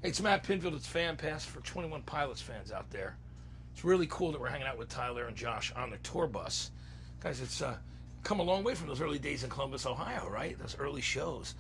Hey, it's Matt Pinfield. It's Fan Pass for 21 Pilots fans out there. It's really cool that we're hanging out with Tyler and Josh on the tour bus. Guys, it's come a long way from those early days in Columbus, Ohio, right? Those early shows.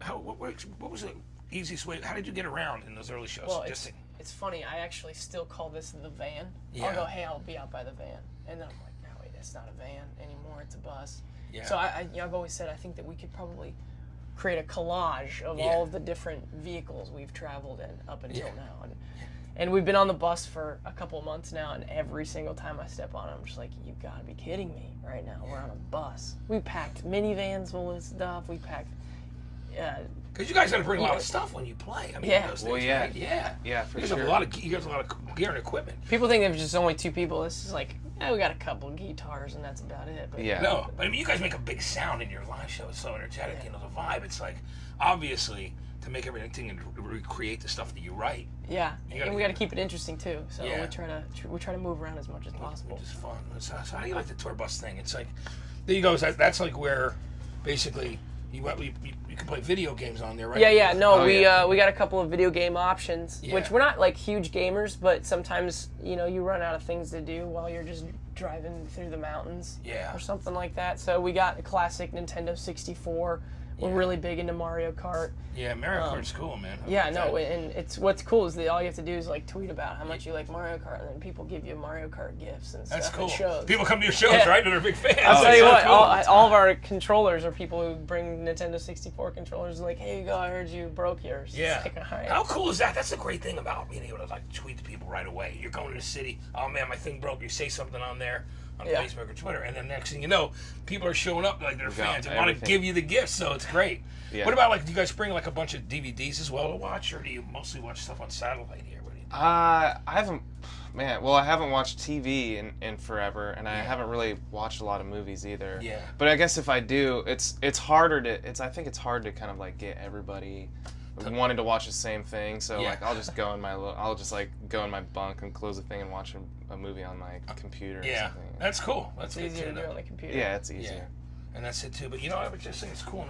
What was the easiest way? How did you get around in those early shows? Well, it's funny. I actually still call this the van. Yeah. I'll go, hey, I'll be out by the van. And then I'm like, no, wait, it's not a van anymore. It's a bus. Yeah. So I've always said I think that we could probably create a collage of all of the different vehicles we've traveled in up until now. And we've been on the bus for a couple of months now, and every single time I step on it, I'm just like, you've got to be kidding me right now. We're on a bus. We packed minivans full of stuff. We packed... Because you guys got to bring a lot of stuff when you play. I mean, those things, right? Yeah, for you sure. You guys have a lot of gear and equipment. People think there's just only two people. This is like, we got a couple of guitars, and that's about it. But No, but I mean, you guys make a big sound in your live show. It's so energetic. You know, the vibe. It's like, obviously, to make everything and recreate the stuff that you write. Yeah, and we got to keep it interesting too. So Yeah. we try to move around as much as possible. Which is fun. So how do you like the tour bus thing? It's like, there you go. That's like where, basically, you can play video games on there, right? Yeah. No, we yeah. we got a couple of video game options, Yeah. which we're not like huge gamers, but sometimes you run out of things to do while you're just driving through the mountains, or something like that. So we got a classic Nintendo 64. We're really big into Mario Kart. Yeah, Mario Kart's cool, man. And it's what's cool is that all you have to do is like tweet about how much you like Mario Kart, and then people give you Mario Kart gifts and stuff. That's cool. At shows. People come to your shows, right? And they're big fans. I'll tell you what, cool. all of our controllers are people who bring Nintendo 64 controllers. Like, hey, I heard you broke yours. Yeah. It's like, all right. How cool is that? That's the great thing about being able to like tweet to people right away. You're going to the city. Oh man, my thing broke. You say something on there. On Facebook or Twitter, and then next thing you know, people are showing up like they're fans and want to give you the gifts, so it's great. Yeah. What about, like, do you guys bring like a bunch of DVDs as well to watch, or do you mostly watch stuff on satellite here? What do you do? I haven't watched TV in forever, and I haven't really watched a lot of movies either. Yeah. But I guess if I do, it's harder to I think it's hard to kind of like get everybody wanting to watch the same thing. So like I'll just go in my bunk and close the thing and watch a movie on my computer. Or something. That's cool. That's easier to do on the computer. Yeah, it's easier. Yeah. And that's it too. But I would just think it's cool.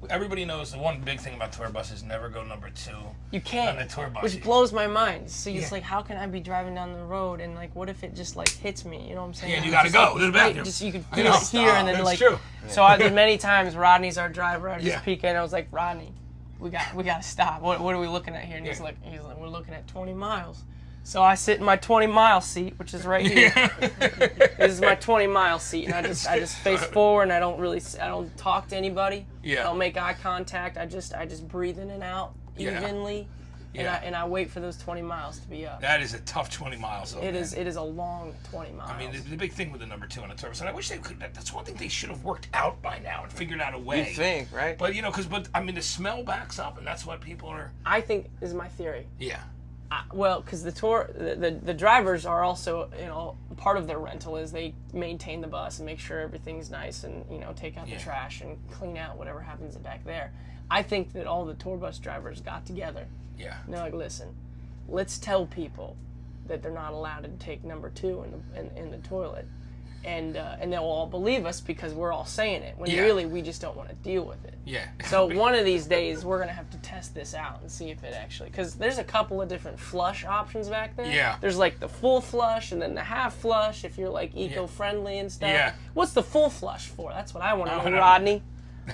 Everybody knows the one big thing about tour buses: never go number 2. You can't. On the tour bus, which blows my mind. So it's like, how can I be driving down the road and like, what if it just like hits me? You know what I'm saying? Yeah, you gotta go. There's a bathroom. Just you could feel it here and then that's like. True. So I did many times. Rodney's our driver. I just peek in. I was like, Rodney, we got to stop. What are we looking at here? And he's like, we're looking at 20 miles. So I sit in my 20-mile seat, which is right here. This is my 20-mile seat, and I just face forward, and I don't talk to anybody. Yeah. I don't make eye contact. I just breathe in and out evenly, and I wait for those 20 miles to be up. That is a tough 20 miles. Though, It is a long 20 miles. I mean, the big thing with the number 2 on the tour bus, and I wish they could. That's one thing they should have worked out by now and figured out a way. You think, right? But the smell backs up, and that's what people are. I think is my theory. Yeah. Well, because the drivers are also, part of their rental is they maintain the bus and make sure everything's nice and, take out the trash and clean out whatever happens back there. I think that all the tour bus drivers got together. Yeah. And they're like, listen, let's tell people that they're not allowed to take number 2 in the toilet. And they'll all believe us because we're all saying it, when really we just don't want to deal with it. Yeah. So one of these days we're going to have to test this out and see if it actually, because there's a couple of different flush options back there. Yeah. There's like the full flush and then the half flush if you're like eco-friendly and stuff. Yeah. What's the full flush for? That's what I want to know, Rodney.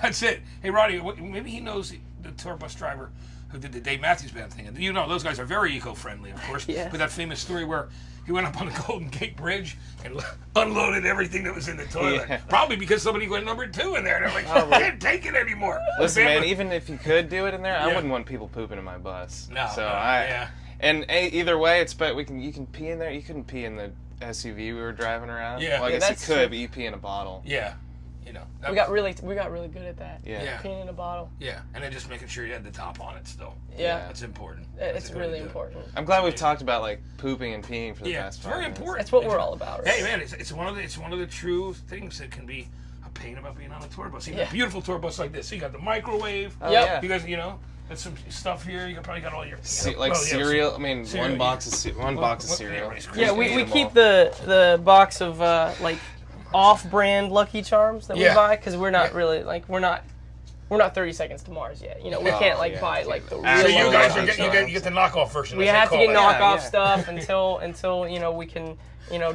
That's it. Hey, Rodney, maybe he knows the tour bus driver who did the Dave Matthews Band thing. And those guys are very eco-friendly, of course. Yeah. But that famous story where he went up on the Golden Gate Bridge and unloaded everything that was in the toilet. Yeah. Probably because somebody went number 2 in there. And they're like, I can't take it anymore. Listen, man, even if you could do it in there, I wouldn't want people pooping in my bus. No. So And either way, it's but you can pee in there. You couldn't pee in the SUV we were driving around. Yeah. Well, I guess you could, but you pee in a bottle. Yeah. We got really good at that. Yeah. Peeing in a bottle. Yeah, and then just making sure you had the top on it still. Yeah. That's important. It's really important. I'm glad we've talked about like pooping and peeing for the past 5 minutes. It's very important. That's what we're all about. Right? Hey man, it's one of the true things that can be a pain about being on a tour bus. Even a beautiful tour bus like this. So you got the microwave. Oh, yeah. You guys, there's some stuff here. You probably got all your cereal. I mean, cereal, one box of cereal. Yeah, we keep the box of like off-brand Lucky Charms that we buy because we're not really we're not we're not 30 Seconds to Mars yet. You know, we can't like buy like the real. So you guys Actual you get the knockoff version. We as they have to call get it. knockoff Yeah. stuff until you know we can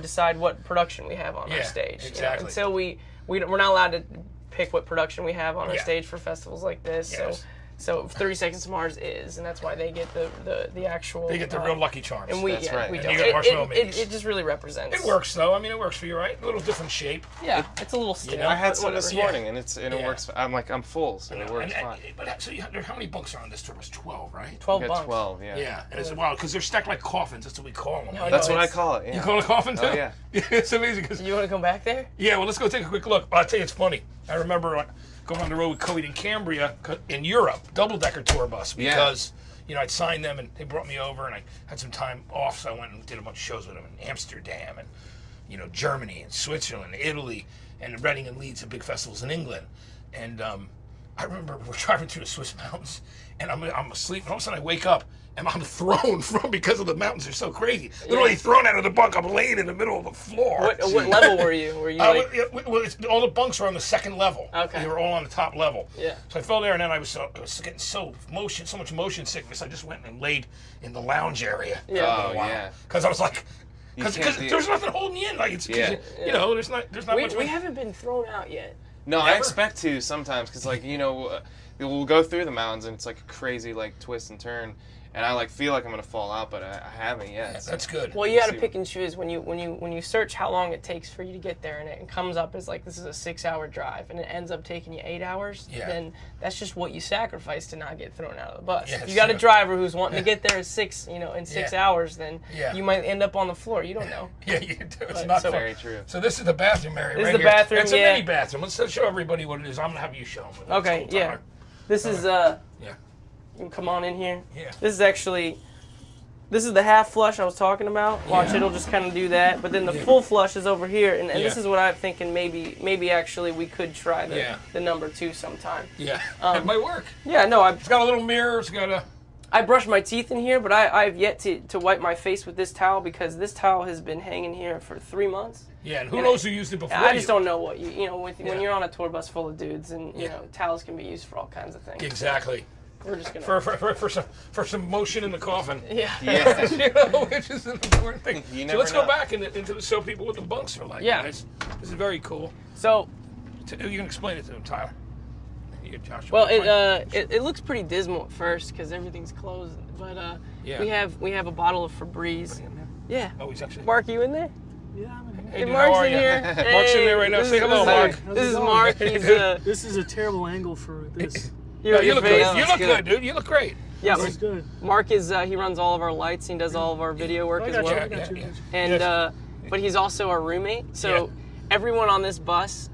decide what production we have on our stage. Exactly. Until we're not allowed to pick what production we have on our Yeah. stage for festivals like this. Yes. So 30 Seconds to Mars is, and that's why they get the actual. They get the real Lucky Charms. And we That's right. we And don't. you get Marshmallow Minis. It just really represents. It works though. I mean, it works for you, right? A little different shape. Yeah, it's a little stiff. know, I had but some this whatever. morning, and it Yeah. works. I'm full, so it works And- fine. But so how many bunks are on this tour? It was 12, right? 12 We got bunks. 12, yeah. Yeah, and it's wild because they're stacked like coffins. That's what we call them. No, That's no, what I it's- call it. Yeah. You call it a coffin too? Oh, yeah. It's amazing because You want to come back there? yeah. Well, let's go take a quick look. I'll tell you, it's funny. I remember going on the road with Coed and Cambria in Europe, double-decker tour bus, because I'd signed them and they brought me over and I had some time off, so I went and did a bunch of shows with them in Amsterdam and Germany and Switzerland, Italy, and Reading and Leeds, and big festivals in England. And I remember we're driving through the Swiss mountains and I'm asleep, and all of a sudden I wake up and I'm thrown from, because of the mountains are so crazy, literally thrown out of the bunk. I'm laying in the middle of the floor. What level were you? Were you like? Well, all the bunks were on the second level. Okay. They were all on the top level. Yeah. So I fell there, and then I was getting so much motion sickness. I just went and laid in the lounge area. Yeah. Oh, yeah. Because I was like, because can't do- there's nothing holding you in. Like it's, Yeah. there's not much. We haven't been thrown out yet. No, I Never? expect to sometimes because, like, we'll go through the mountains and it's like a crazy, like, twist and turn. And I feel like I'm gonna fall out, but I haven't yet. Yeah, so- that's good. Well, you got to See pick and choose when you search how long it takes for you to get there, and it comes up as like this is a 6-hour drive, and it ends up taking you 8 hours. Yeah. Then that's just what you sacrifice to not get thrown out of the bus. Yeah, if it's you got a true. driver who's wanting to get there in 6 Yeah. hours, then Yeah. you might end up on the floor. You don't know. Yeah, you do. It's But- not so- fun. Very true. So this is the bathroom area. This is right the here. bathroom, It's a yeah. mini bathroom. Let's show everybody what it is. I'm gonna have you show them. Okay. Cool, Yeah. Tyler. This is Yeah. You can come on in here. Yeah. This is actually. This is the half flush I was talking about. Watch, Yeah. it'll just kind of do that. But then the full flush is over here, and this is what I'm thinking. Maybe actually we could try the number 2 sometime. Yeah. It might work. Yeah, no, It's got a little mirror. It's got a. I brush my teeth in here, but I've yet to wipe my face with this towel because this towel has been hanging here for 3 months. Yeah, and who knows who used it before? I just you. don't know what when Yeah. you're on a tour bus full of dudes, and Yeah. towels can be used for all kinds of things. Exactly. We're just gonna. For some motion in the coffin. Yeah. Yeah. Which is an important thing. You So never let's go know. back into the show people what the bunks are like. Yeah. Guys. This is very cool. So, You can explain it to them, Tyler. You, Josh, well, explain. it looks pretty dismal at first because everything's closed, but Yeah. we have a bottle of Febreze. Yeah. Oh, he's actually. Mark, you in there? Yeah, I'm in here. Hey, Hey, dude, Mark's how are in you? here. Mark's in there right now. This Say is- hello, this is- Mark. How's This it is going? Mark. He's This is a terrible angle for this. Yeah, you look good. face. You look good, dude. You look great. Yeah, This is good. Mark is he runs all of our lights. He does all of our video work I as got you, well. I got you. Yeah. And Yes. but he's also our roommate. So everyone on this bus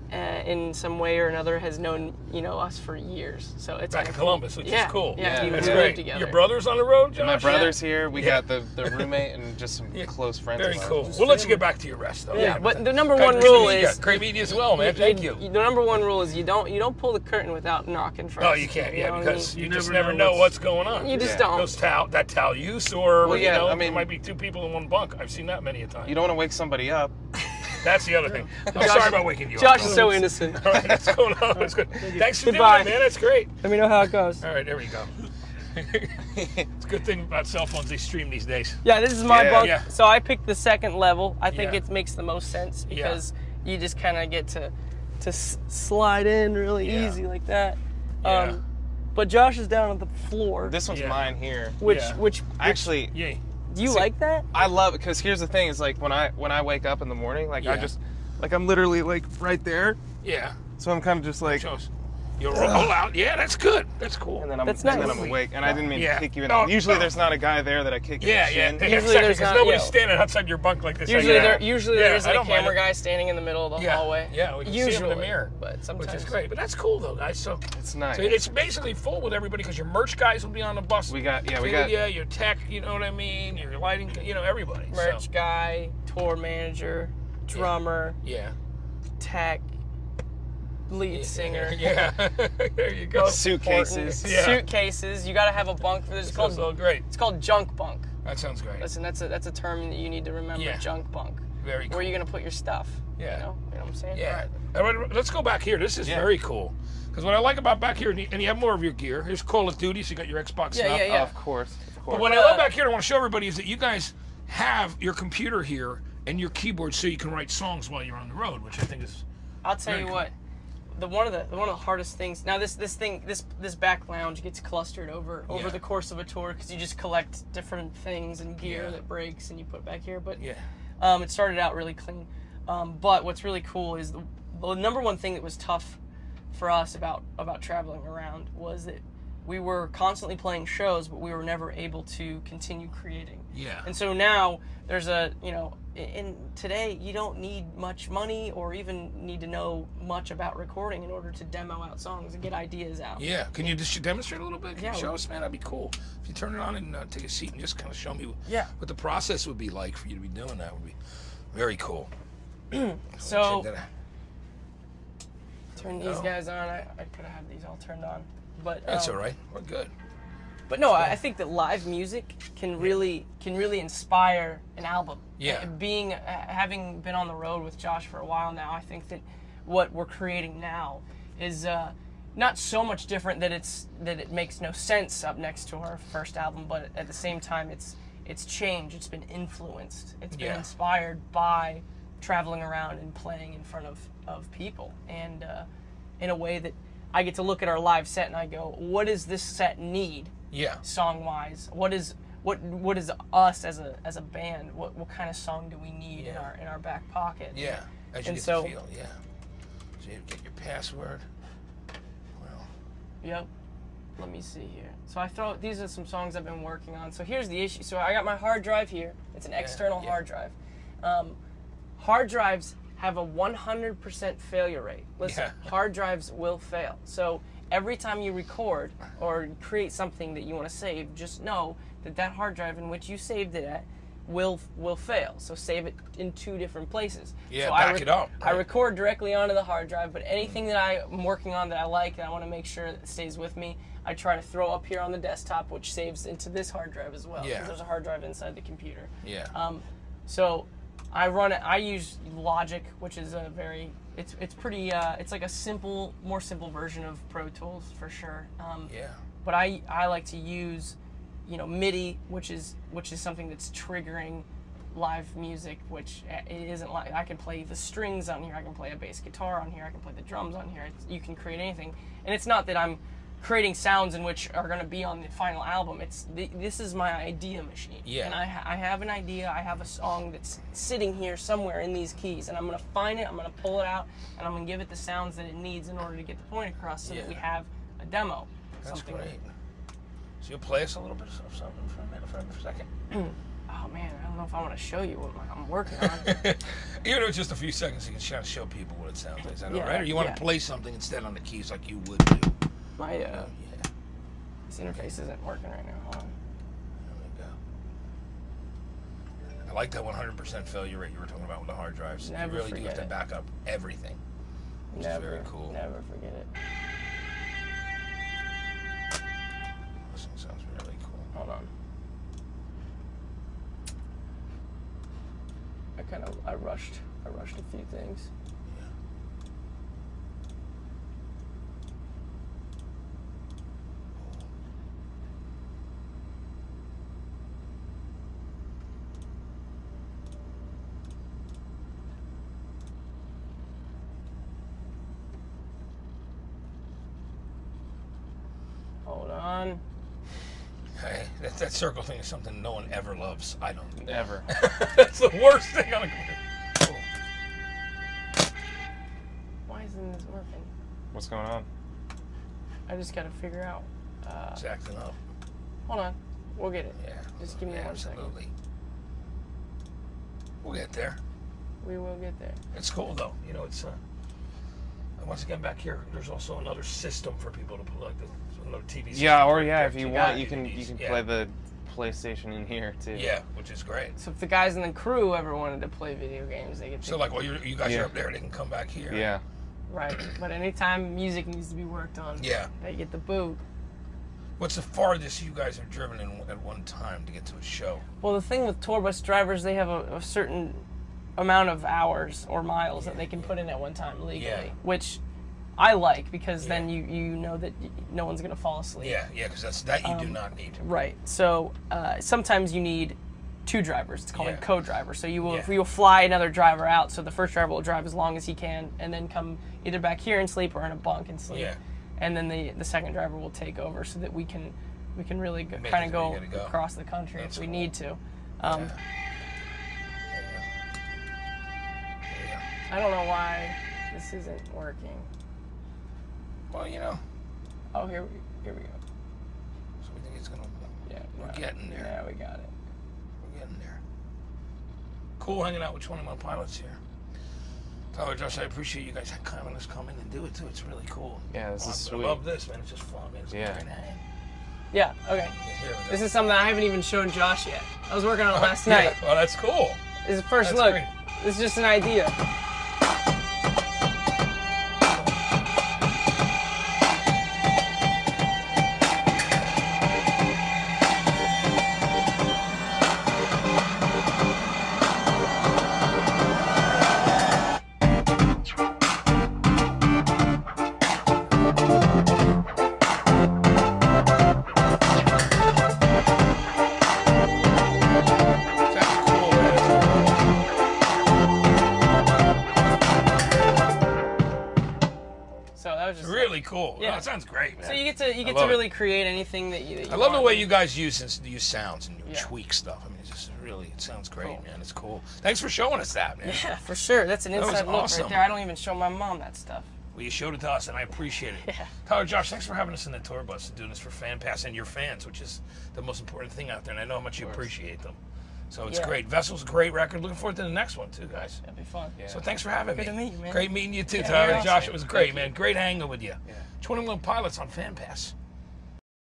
in some way or another has known us for years. So it's Back in kinda Columbus, which cool. is cool. Yeah, we That's live great. together. Your brother's on the road, Josh? My brother's here. We Yeah. got the roommate and just some close friends. Very of ours. cool. We'll let you get back to your rest, though. Yeah, but the number Guys, one great to rule meet you. is Great meeting you as well, man. Thank you. The number one rule is you don't pull the curtain without knocking first. No, you can't. You Yeah, know what I because mean? you You just never never know know what's going on. You just Yeah. don't. Those that towel use, or Well, yeah, I there mean- might be 2 people in one bunk. I've seen that many a time. You don't want to wake somebody up. That's the other thing. I'm sorry about waking you Josh up. is so innocent. All right, that's going on. That's good. Thanks for Goodbye. doing it, man. That's great. Let me know how it goes. All right, there we go. It's a good thing about cell phones. They stream these days. Yeah, this is my Yeah. bunk. Yeah. So I picked the second level. I think Yeah. it makes the most sense Yeah. because you just kind of get to slide in really Yeah. easy like that. Yeah. But Josh is down on the floor, This one's Yeah. mine here. which Yeah. which Actually, Yay. do you like that? I love it because here's the thing: is like when I wake up in the morning, like I Yeah. just I'm literally like right there, Yeah. so I'm kind of just like, Shows. You'll roll out. Yeah, that's good. That's cool. and then I'm That's and then nice. I'm awake, and I didn't mean Yeah. to kick you in. No, Usually no. there's not a guy there that I kick. in Yeah, the yeah. shin. Usually Exactly, there's because not- nobody's yeah. standing outside your bunk like this. Usually Yeah. usually Yeah, there's I like a don't mind camera it. guy standing in the middle of the Yeah. hallway. Yeah, we can see usually him in the mirror, but sometimes which is great. But that's cool though, guys. So It's nice. So it's basically full with everybody because your merch guys will be on the bus. We got your tech. You know what I mean? Your lighting. Everybody. Merch So, guy, tour manager, drummer, yeah. tech, lead singer. Yeah. There you go. suitcases. Yeah. Suitcases. You got to have a bunk for this. Sounds so great. It's called junk bunk. That sounds great. Listen, that's a term that you need to remember. Yeah. Junk bunk. Very cool. Where are you gonna put your stuff? Yeah. You know what I'm saying? Yeah. All right. All right, let's go back here. This is very cool. Because what I like about back here, and you have more of your gear. Here's Call of Duty, so you got your Xbox stuff. Yeah. Of course. But what I love back here, I want to show everybody, is that you guys have your computer here and your keyboard, so you can write songs while you're on the road, which I think is. I'll tell very you cool. what. One of the hardest things. Now this back lounge gets clustered over the course of a tour because you just collect different things and gear that breaks and you put it back here. But it started out really clean. But what's really cool is the number one thing that was tough for us about traveling around was that we were constantly playing shows, but we were never able to continue creating. Yeah. And so now there's in today you don't need much money or even need to know much about recording in order to demo out songs and get ideas out. Yeah. Can you just demonstrate a little bit? Can Yeah. you show us, man? That'd be cool. If you turn it on and take a seat and just kind of show me what the process would be like for you to be doing that would be very cool. So Check that out. turn these guys on. I could have had these all turned on, but That's all right. We're good. But no, I think that live music can really inspire an album. Yeah. Having been on the road with Josh for a while now, I think that what we're creating now is not so much different that it makes no sense up next to our first album, but at the same time it's changed. It's been influenced. It's been inspired by traveling around and playing in front of people, and in a way that I get to look at our live set and I go, what does this set need? Yeah. Song wise, what is us as a band? What kind of song do we need in our back pocket? Yeah. As you get to feel. Yeah. So you get your password. Well. Yep. Let me see here. So these are some songs I've been working on. So here's the issue. So I got my hard drive here. It's an external hard drive. Hard drives have a 100% failure rate. Listen, hard drives will fail. So every time you record or create something that you want to save, just know that hard drive in which you saved it at will fail. So save it in 2 different places. Yeah, so back it up. I record directly onto the hard drive, but anything that I'm working on that I like and I want to make sure that it stays with me, I try to throw up here on the desktop, which saves into this hard drive as well. Yeah. There's a hard drive inside the computer. Yeah. So I use Logic, which is it's pretty, it's like a more simple version of Pro Tools for sure. But I like to use, MIDI, which is something that's triggering live music, which it isn't like, I can play the strings on here, I can play a bass guitar on here, I can play the drums on here, you can create anything. And it's not that I'm creating sounds in which are going to be on the final album. This is my idea machine. Yeah. And I have an idea, I have a song that's sitting here somewhere in these keys, and I'm going to find it, I'm going to pull it out, and I'm going to give it the sounds that it needs in order to get the point across so that we have a demo. That's great. So you'll play us a little bit of something for a second? Oh man, I don't know if I want to show you what I'm working on. Even if it's just a few seconds, you can try to show people what it sounds like. Is that all right? Or you want to play something instead on the keys like you would do? My this interface isn't working right now. Hold on. There we go. I like that 100% failure rate you were talking about with the hard drives. Never you really do forget have to it. back up everything, which is very cool. Never forget it. This one sounds really cool. Hold on. I rushed a few things. Hold on. Hey, that circle thing is something no one ever loves. I don't. Ever. That's the worst thing on a computer. Why isn't this working? What's going on? I just gotta figure out. It's acting up. Hold on. We'll get it. Yeah. Just give me 1 second. Absolutely. We'll get there. We will get there. It's cool though. It's once again back here. There's also another system for people to put like another TV system. Yeah, or right if you want, you can play the PlayStation in here too. Yeah, which is great. So if the guys in the crew ever wanted to play video games, they could. So like, while you guys are up there, they can come back here. Yeah. Right, but anytime music needs to be worked on, they get the boot. What's the farthest you guys have driven at one time to get to a show? Well, the thing with tour bus drivers, they have a certain amount of hours or miles that they can put in at one time legally, Yeah. which I like because then you know that no one's going to fall asleep. Yeah, because that you do not need. Right. So sometimes you need 2 drivers. It's called a Yeah. co-driver. So you'll Yeah. fly another driver out. So the first driver will drive as long as he can, and then come either back here and sleep or in a bunk and sleep. Yeah. And then the second driver will take over so that we can really Make kind it of where go you gotta go. across the country That's if we cool. need to. Yeah. I don't know why this isn't working. Well, you know, Oh, here we go. so we think it's gonna. Yeah, We're no, getting there. Yeah, we got it. We're getting there. Cool hanging out with 21 Pilots here. Tyler, Josh, I appreciate you guys having us come in and do it too. It's really cool. Yeah, this is I sweet. love this, man. It's just fun, man. It's Yeah. great hang. Yeah. Okay. Here we go. This is something I haven't even shown Josh yet. I was working on it last night. Yeah, well, that's cool. This is the first That's look. great. This is just an idea. That's cool, man. So that was It's just really cool. Yeah. Yeah. That sounds great, man. So you get to love it. really create anything that you. I love the want. way you guys use sounds and you Yeah. tweak stuff. I mean, it's just really, it sounds great, Cool. man. It's cool. Thanks for showing us that, man. Yeah, for sure. That's an That was inside look awesome. right there. I don't even show my mom that stuff. Well, you showed it to us, and I appreciate it. Yeah. Tyler, Josh, thanks for having us in the tour bus and doing this for Fan Pass and your fans, which is the most important thing out there, and I know how much you appreciate them. So it's Yeah. great. Vessel's a great record. Looking forward to the next one, too, guys. That'd be fun. Yeah. So thanks for having me. Good to meet you, man. Great meeting you, too, Yeah, Tyler. you're Josh, awesome. it was great, Thank man. Great hanging with you. Yeah. 21 Pilots on Fan Pass.